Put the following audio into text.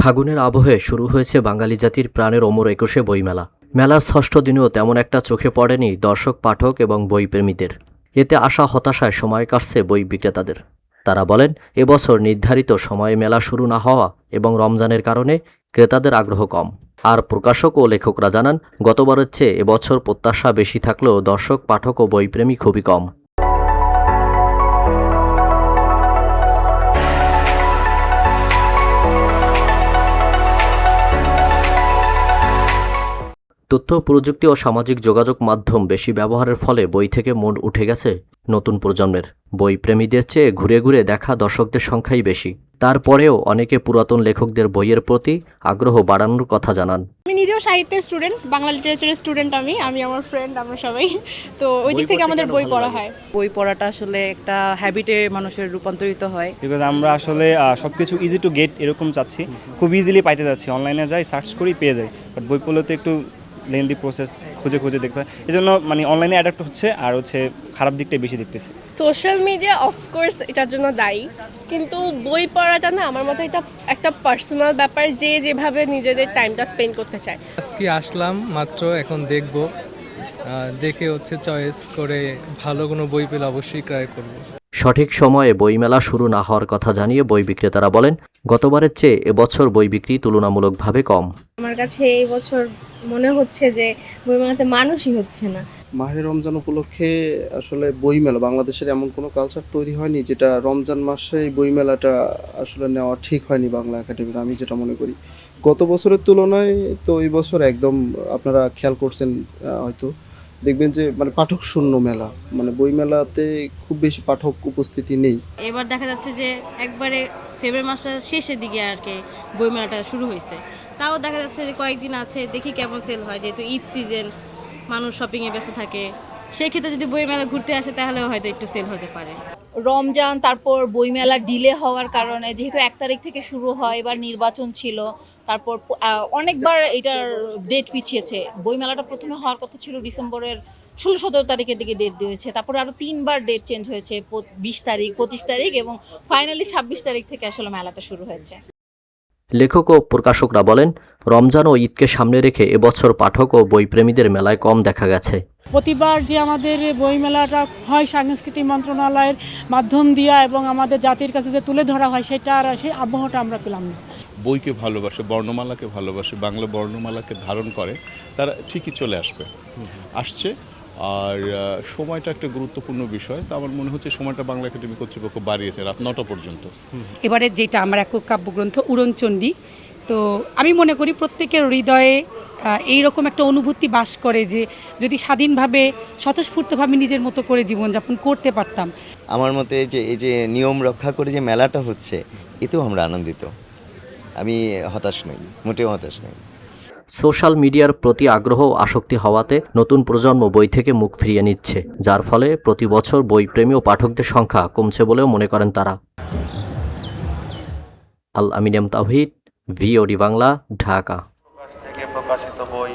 ফাগুনের আবহে শুরু হয়েছে বাঙালি জাতির প্রাণের অমর একুশে বইমেলা। মেলার ষষ্ঠ দিনেও তেমন একটা চোখে পড়েনি দর্শক, পাঠক এবং বইপ্রেমীদের। এতে আশা হতাশায় সময় কাটছে বই বিক্রেতাদের। তারা বলেন, এবছর নির্ধারিত সময়ে মেলা শুরু না হওয়া এবং রমজানের কারণে ক্রেতাদের আগ্রহ কম। আর প্রকাশক ও লেখকরা জানান, গতবারের চেয়ে এবছর প্রত্যাশা বেশি থাকলেও দর্শক, পাঠক ও বইপ্রেমী খুবই কম। তথ্য প্রযুক্তি ও সামাজিক যোগাযোগ মাধ্যম বেশি ব্যবহারের ফলে বই থেকে মন উঠে গেছে নতুন প্রজন্মের। বই প্রেমীদের চেয়ে ঘুরে ঘুরে দেখা দর্শকদের সংখ্যাই বেশি। তারপরেও অনেকে পুরাতন লেখকদের বইয়ের প্রতি আগ্রহ বাড়ানোর কথা জানান। আমি নিজেও সাহিত্যের স্টুডেন্ট, বাংলা লিটারেচারের স্টুডেন্ট। আমি আমার ফ্রেন্ড, আমরা সবাই তো ওই দিক থেকে আমাদের বই পড়া হয়। বই পড়াটা আসলে একটা হ্যাবিটে মানুষের রূপান্তরিত হয়। বিকজ আমরা আসলে সবকিছু ইজি টু গেট এরকম চাচ্ছি, খুব ইজিলি পাইতে যাচ্ছি। অনলাইনে যাই, সার্চ করি, পেয়ে যাই। বাট বই পড়লে তো একটু লেন্দি প্রসেস, খুঁজে খুঁজে দেখতে হয়। এই জন্য অনলাইনে অ্যাডাপ্ট হচ্ছে, আর খারাপ দিকটাই বেশি দেখতেছি। সোশ্যাল মিডিয়া অফকোর্স এটার জন্য দায়ী, কিন্তু বই পড়াটা না, আমার মতে এটা একটা পার্সোনাল ব্যাপার, যে যেভাবে নিজেদের টাইমটা স্পেন্ড করতে চায়। আজকে আসলাম মাত্র, এখন দেখব, দেখে চয়েস করে ভালো কোনো বই পেলে অবশ্যই ক্রয় করব। সঠিক সময়ে বইমেলা শুরু না হওয়ার কথা জানিয়ে বই বিক্রেতারা বলেন, গতবারের চেয়ে এবছর বই বিক্রি তুলনামূলকভাবে কম। আমার কাছে এই বছর মনে হচ্ছে যে বইমেলাতে মানুষই হচ্ছে না। মাহে রমজান উপলক্ষে আসলে বইমেলা, বাংলাদেশের এমন কোনো কালচার তৈরি হয়নি যেটা রমজান মাসে এই বইমেলাটা আসলে নেওয়া ঠিক হয়নি বাংলা একাডেমির, আমি যেটা মনে করি। গত বছরের তুলনায় তো এই বছর একদম, আপনারা খেয়াল করছেন হয়তো, দেখবেন যে পাঠক শূন্য মেলা, বইমেলাতে খুব বেশি পাঠক উপস্থিতি নেই। এবার দেখা যাচ্ছে যে একবারে ফেব্রুয়ারি মাসের শেষের দিকে আর কি বইমেলাটা শুরু হয়েছে। তাও দেখা যাচ্ছে যে কয়েকদিন আছে, দেখি কেমন সেল হয়। যেহেতু ঈদ সিজন, মানুষ শপিংয়ে ব্যস্ত থাকে, সেই ক্ষেত্রে যদি বইমেলা ঘুরতে আসে তাহলেও হয়তো একটু সেল হতে পারে। রমজান, তারপর বইমেলা ডিলে হওয়ার কারণে, যেহেতু 1 তারিখ থেকে শুরু হয়, এবার নির্বাচন ছিল, তারপর অনেকবার এটার ডেট পিছিয়েছে। বইমেলাটা প্রথমে হওয়ার কথা ছিল ডিসেম্বরের 16-17 তারিখের দিকে ডেট দিয়েছে, তারপরে আরও 3বার ডেট চেঞ্জ হয়েছে, 20 তারিখ, 25 তারিখ এবং ফাইনালি 26 তারিখ থেকে আসলে মেলাটা শুরু হয়েছে। লেখক ও প্রকাশকরা বলেন, রমজান ও ঈদকে সামনে রেখে এবছর পাঠক ও বইপ্রেমীদের মেলায় কম দেখা গেছে। প্রতিবার যে আমাদের বইমেলাটা হয় সাংস্কৃতিক মন্ত্রণালয়ের মাধ্যম দিয়া এবং আমাদের জাতির কাছে যে তুলে ধরা হয়, সেটা আর সেই আবহাওয়াটা আমরা পেলাম না। বইকে ভালোবাসে, বর্ণমালাকে ভালোবাসে, বাংলা বর্ণমালাকে ধারণ করে, তারা ঠিকই চলে আসছে। আর সময়টা একটা গুরুত্বপূর্ণ বিষয়। তো আমার মনে হচ্ছে সময়টা বাংলা একাডেমি কর্তৃপক্ষ বাড়িয়েছে রাত 9টা পর্যন্ত। এবারে যেটা আমার একক কাব্যগ্রন্থ উড়নচণ্ডী, তো আমি মনে করি প্রত্যেকের হৃদয়ে এইরকম একটা অনুভূতি বাস করে যে যদি স্বাধীনভাবে স্বতঃস্ফূর্তভাবে নিজের মতো করে জীবনযাপন করতে পারতাম। আমার মতে এই যে নিয়ম রক্ষা করে যে মেলাটা হচ্ছে, এতেও আমরা আনন্দিত। আমি হতাশ নই, মোটেও হতাশ নই। সোশ্যাল মিডিয়ার প্রতি আগ্রহ ও আসক্তি হওয়াতে নতুন প্রজন্ম বই থেকে মুখ ফিরিয়ে নিচ্ছে, যার ফলে প্রতি বছর বইপ্রেমী ও পাঠকদের সংখ্যা কমছে বলেও মনে করেন তারা। আল আমিন এম তাওহীদ, ভিওডি বাংলা, ঢাকা। থেকে প্রকাশিত বই